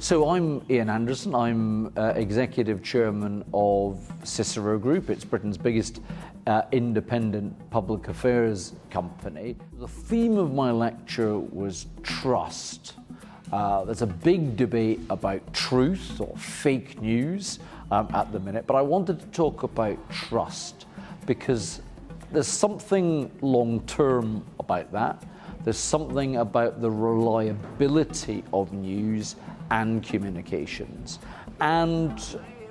So I'm Iain Anderson. I'm Executive Chairman of Cicero Group. It's Britain's biggest independent public affairs company. The theme of my lecture was trust. There's a big debate about truth or fake news at the minute, but I wanted to talk about trust because there's something long-term about that. There's something about the reliability of news and communications. And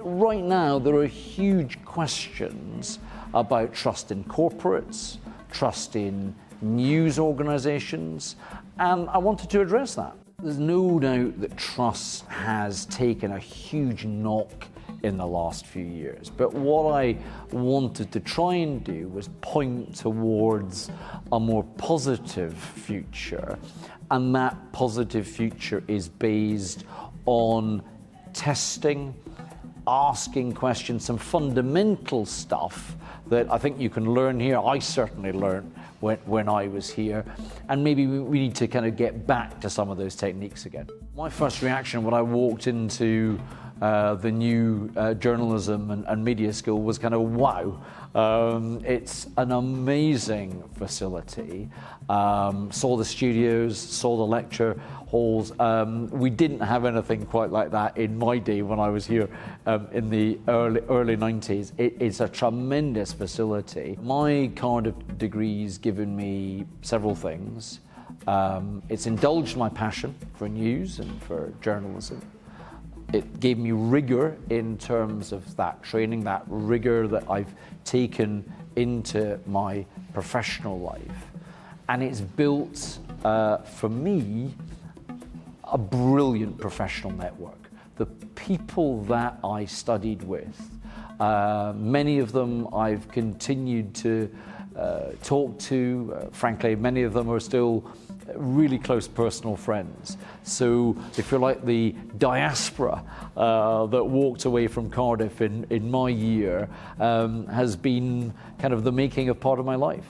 right now, there are huge questions about trust in corporates, trust in news organizations, and I wanted to address that. There's no doubt that trust has taken a huge knock in the last few years. But what I wanted to try and do was point towards a more positive future. And that positive future is based on testing, asking questions, some fundamental stuff that I think you can learn here. I certainly learned when I was here, and maybe we need to kind of get back to some of those techniques again. My first reaction when I walked into the new journalism and media school was kind of wow. It's an amazing facility. Saw the studios, saw the lecture halls. We didn't have anything quite like that in my day when I was here in the early 90s. It's a tremendous facility. My Cardiff degree's given me several things. It's indulged my passion for news and for journalism. It gave me rigor in terms of that training, that rigor that I've taken into my professional life. And it's built, for me, a brilliant professional network. The people that I studied with, many of them I've continued to talk to. Frankly, many of them are still really close personal friends. So if you're like the diaspora that walked away from Cardiff in my year, has been kind of the making of part of my life.